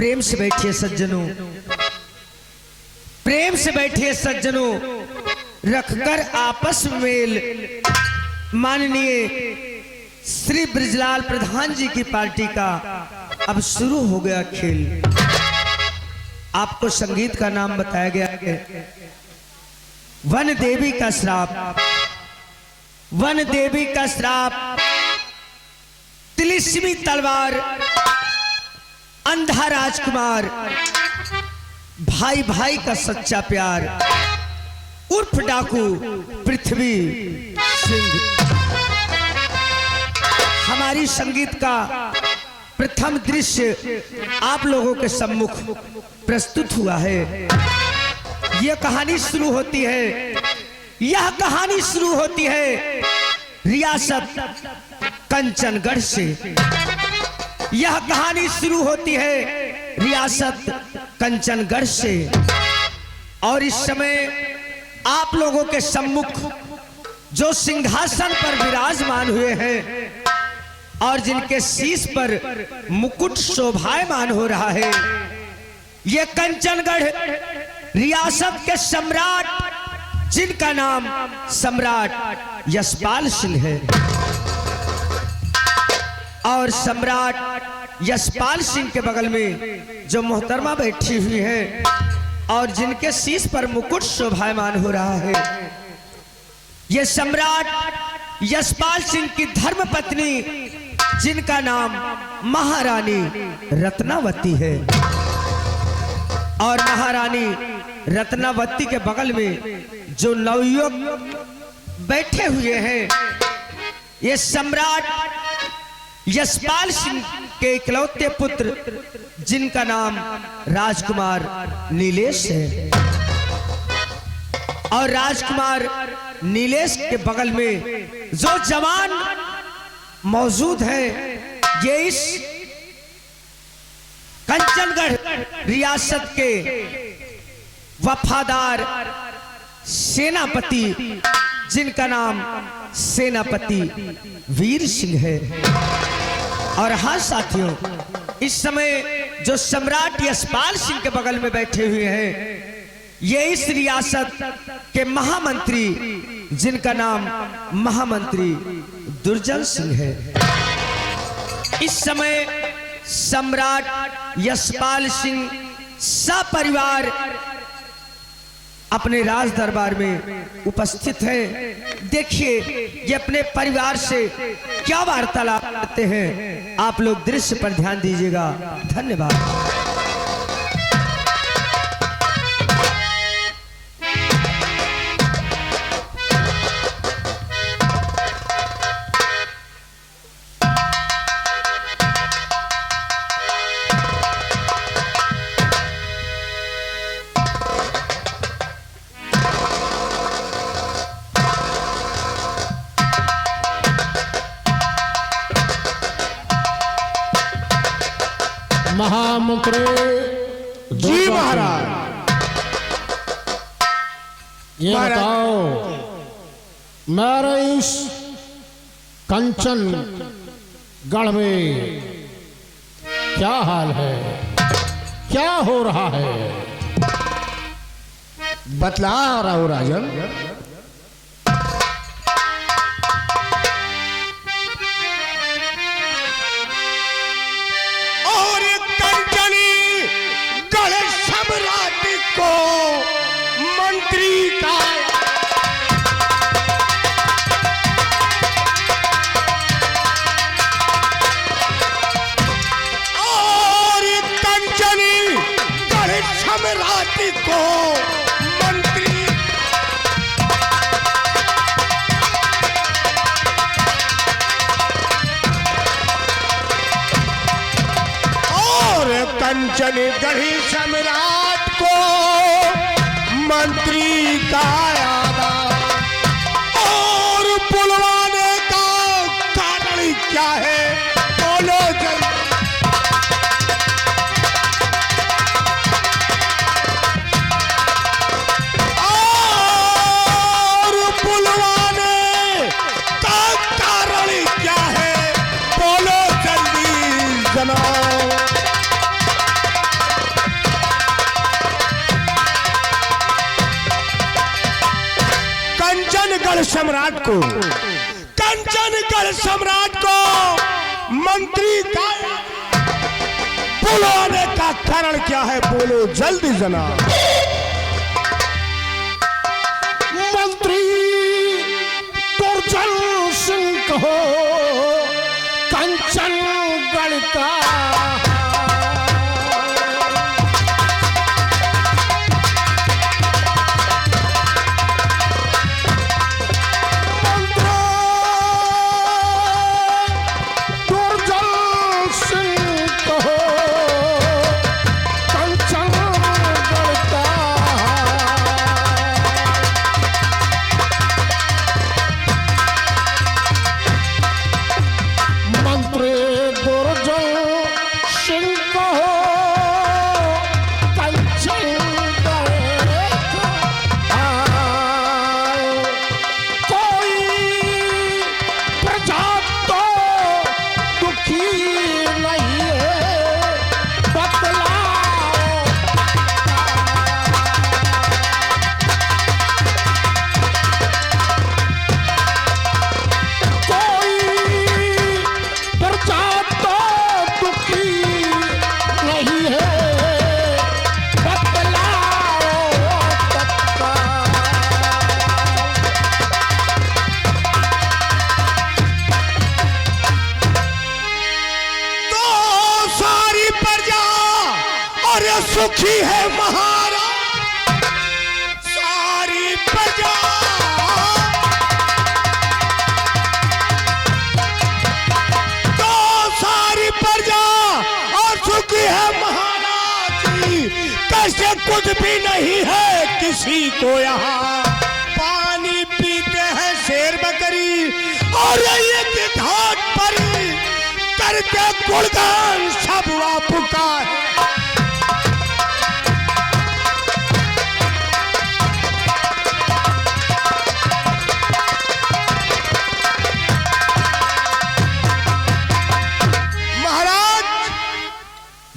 प्रेम से बैठिए सज्जनों, प्रेम से बैठिए सज्जनों, रखकर आपस में मेल। माननीय श्री ब्रिजलाल प्रधान जी की पार्टी का अब शुरू हो गया खेल। आपको संगीत का नाम बताया गया है वन देवी का श्राप। वन देवी का श्राप, तिलिस्मी तलवार, अंधा राजकुमार, भाई भाई का सच्चा प्यार, उर्फ डाकू पृथ्वी सिंह। हमारी संगीत का प्रथम दृश्य आप लोगों के सम्मुख प्रस्तुत हुआ है। यह कहानी शुरू होती है, यह कहानी शुरू होती है रियासत कंचनगढ़ से। यह कहानी शुरू होती है रियासत कंचनगढ़ से। और इस समय आप लोगों के सम्मुख जो सिंहासन पर विराजमान हुए हैं और जिनके शीश पर मुकुट शोभायमान हो रहा है, ये कंचनगढ़ रियासत के सम्राट, जिनका नाम सम्राट यशपाल सिंह है। और सम्राट यशपाल सिंह के बगल में जो मोहतरमा बैठी हुई है और जिनके शीश पर मुकुट शोभायमान हो रहा है, ये सम्राट यशपाल सिंह की धर्मपत्नी, जिनका नाम महारानी रत्नावती है। और महारानी रत्नावती के बगल में जो नवयुवक बैठे हुए हैं, ये सम्राट यशपाल सिंह के इकलौते पुत्र, जिनका नाम राजकुमार नीलेश है। और राजकुमार नीलेश के बगल में जो जवान मौजूद है, ये इस कंचनगढ़ रियासत के वफादार सेनापति, जिनका नाम सेनापति वीर सिंह है। और हाँ साथियों, इस समय जो सम्राट यशपाल सिंह के बगल में बैठे हुए हैं, ये इस रियासत के महामंत्री, जिनका नाम महामंत्री दुर्जन सिंह है। इस समय सम्राट यशपाल सिंह सपरिवार अपने राज दरबार में उपस्थित है। देखिए ये अपने परिवार से क्या वार्तालाप करते हैं। आप लोग दृश्य पर ध्यान दीजिएगा। धन्यवाद। महामंत्री जी महाराज, ये बताओ मेरे इस कंचनगढ़ में क्या हाल है, क्या हो रहा है? बतला रहा हूं राजन। मंत्री का और कंचनी गढ़ सम्राट को मंत्री और कंचनी गढ़ सम्राट को मंत्री का आदर और बुलवाने का कारण क्या है, बोलो जल्दी। और बुलवाने का कारण क्या है, बोलो जल्दी जनाब। कंचनगढ़ सम्राट को, कंचनगढ़ सम्राट को मंत्री का बुलाने का कारण क्या है? बोलो जल्दी जनाब। मंत्री दुर्जन सिंह कहो कंचनगढ़ का सुखी है महाराज सारी प्रजा, तो सारी प्रजा और सुखी है महाराज जी। कैसे कुछ भी नहीं है किसी को यहाँ, पानी पीते हैं शेर बकरी और ये घाट पर करके गुणगान सब पुकार।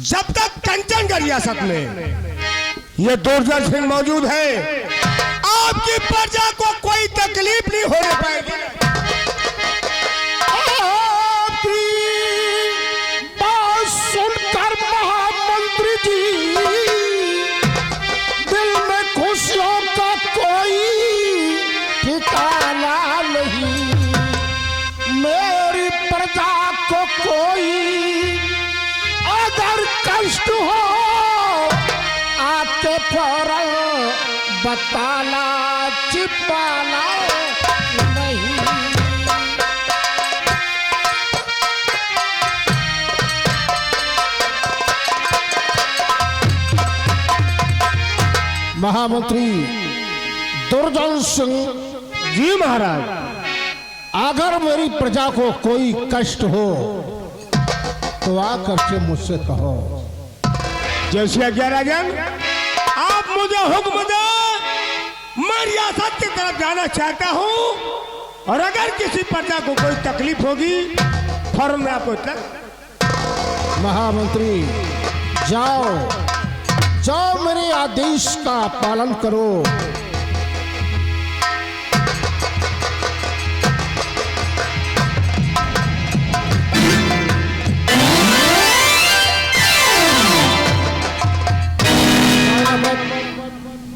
जब तक कंचनगढ़ रियासत में ये दुर्जन सिंह मौजूद है, आपकी प्रजा को कोई तकलीफ नहीं होने पाएगी। आपकी बात सुनकर महामंत्री जी दिल में खुशियों का कोई ठिकाना नहीं। मेरी प्रजा को कोई अगर कष्ट हो आके फौरन बताना, छिपाना नहीं। महामंत्री दुर्जन सिंह जी महाराज, अगर मेरी प्रजा को कोई कष्ट हो तो आकर के मुझसे कहो। जैसे आज्ञा राजन, आप मुझे हुक्म दे, मैं रियासत की तरफ जाना चाहता हूं और अगर किसी प्रजा को कोई तकलीफ होगी फौरन मैं आपको इत्तला। महामंत्री जाओ जाओ, मेरे आदेश का पालन करो।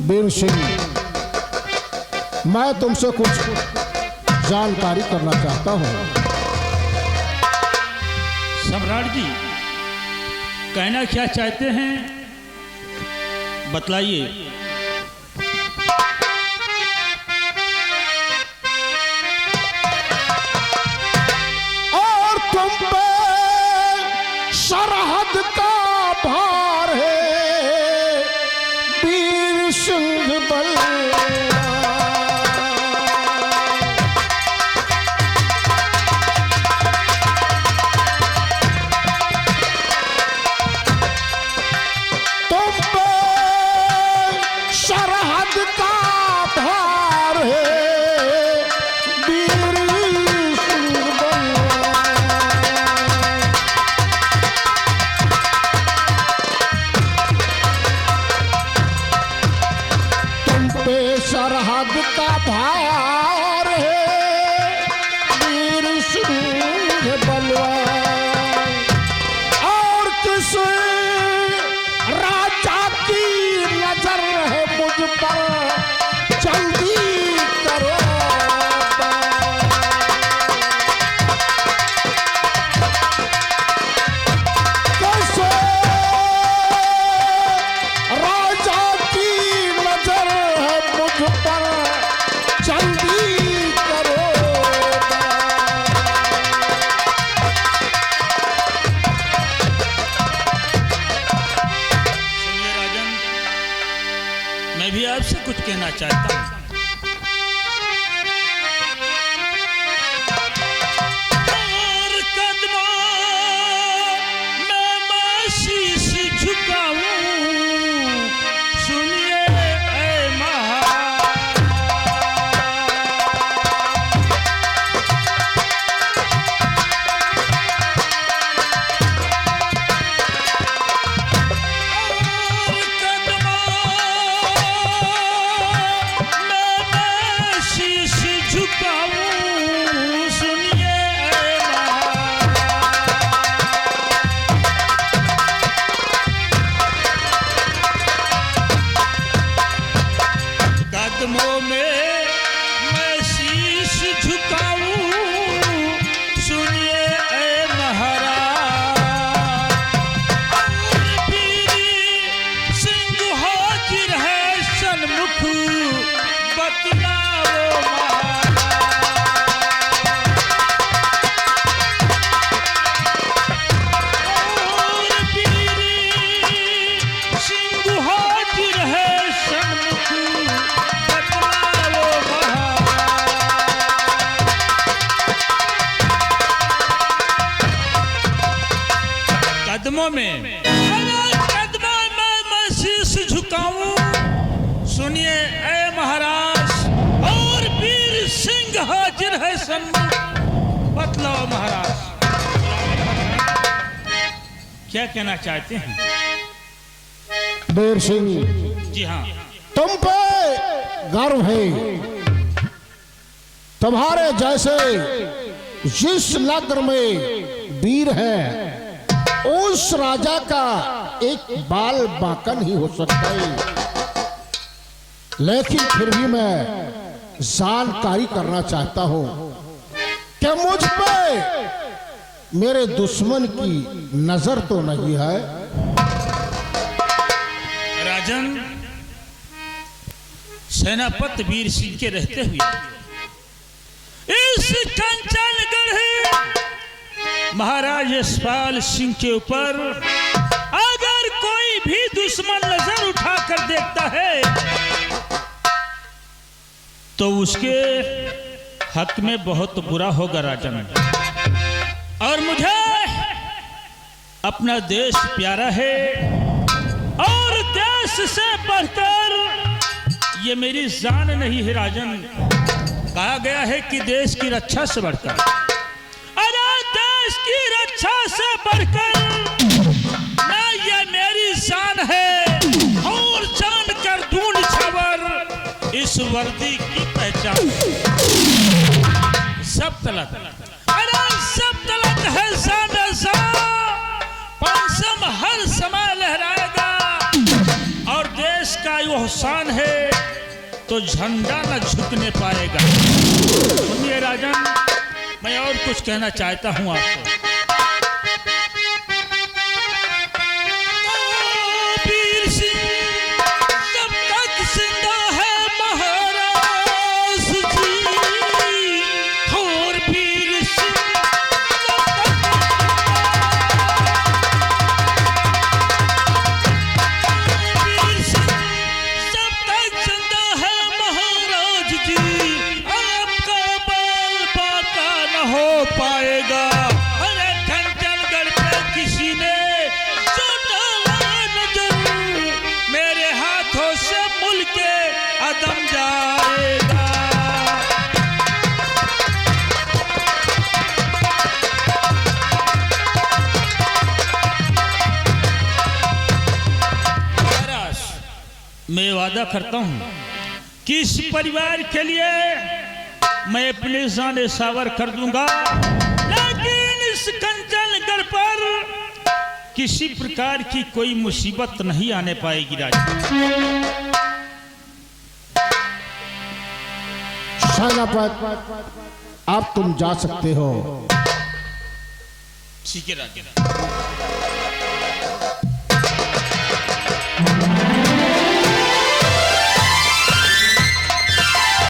वीर सिंह, मैं तुमसे कुछ जानकारी करना चाहता हूं। सम्राट जी, कहना क्या चाहते हैं बतलाइए। और तुम पे सरहद का भार है वीर सिंह बल। तुम पे पद का भार है, वीर सिंह बलवान। और किस राजा की नजर है मुझ पर, जल्दी करो। कैसे राजा की नजर है मुझ पर, जल्दी करो। सुनिए राजन, मैं भी आपसे कुछ कहना चाहता हूँ। और कदमों में मैं शीश झुकाऊं, सुनिए ऐ महाराज। और कदमों में मैं शीश झुकाऊं, सुनिए ऐ महाराज। कदमों में मैं शीश झुकाऊं, सुनिए ऐ महाराज। और वीर सिंह हाजिर है सन्मुख, बतलाओ महाराज। और वीर सिंह हाजिर है सन्मुख, बतलाओ महाराज। कदमों में, अरे कदमों में मैं शीश झुकाऊं, सुनिए ऐ महाराज। और वीर सिंह हाजिर है सन्मुख, बतलाओ महाराज। क्या कहना चाहते हैं? वीर सिंह, जी हाँ, तुम पे गर्व है। तुम्हारे जैसे जिस नगर में वीर है, उस राजा का एक बाल बाकन ही हो सकता है। लेकिन फिर भी मैं जानकारी करना चाहता हूं कि मुझ पे मेरे दुश्मन की नजर तो नहीं है। राजन, सेनापति वीर सिंह के रहते हुए इस कंचनगढ़ महाराज यशपाल सिंह के ऊपर अगर कोई भी दुश्मन नजर उठाकर देखता है, तो उसके हक में बहुत बुरा होगा राजन। और मुझे अपना देश प्यारा है, और देश से बढ़कर ये मेरी जान नहीं है राजन। कहा गया है कि देश की रक्षा से बढ़कर, अरे देश की रक्षा से बढ़कर ना, ये मेरी जान है। और जान कर दूं निछावर इस वर्दी की पहचान। सब तलत, अरे सब तलत है सा पंचम हर समय लहराएगा। और देश का वो शान है, तो झंडा न झुकने पाएगा। सुनिए राजन, मैं और कुछ कहना चाहता हूं आपको। वीर सिंह जब तक जिंदा है महाराज जी, और वीर सिंह जब तक जिंदा है महाराज जी, आपका बाल बाका न हो पाएगा। अरे कंचनगढ़ पे किसी ने जो डाला नजर, मेरे हाथों से मुल्के अदम जाएगा। मैं वादा करता हूं कि इस परिवार के लिए मैं अपने जान सावर कर दूंगा, लेकिन इस कंचनगढ़ पर किसी प्रकार की कोई मुसीबत नहीं आने पाएगी राजा। सेनापति, अब तुम जा सकते हो। ठीक है राजा।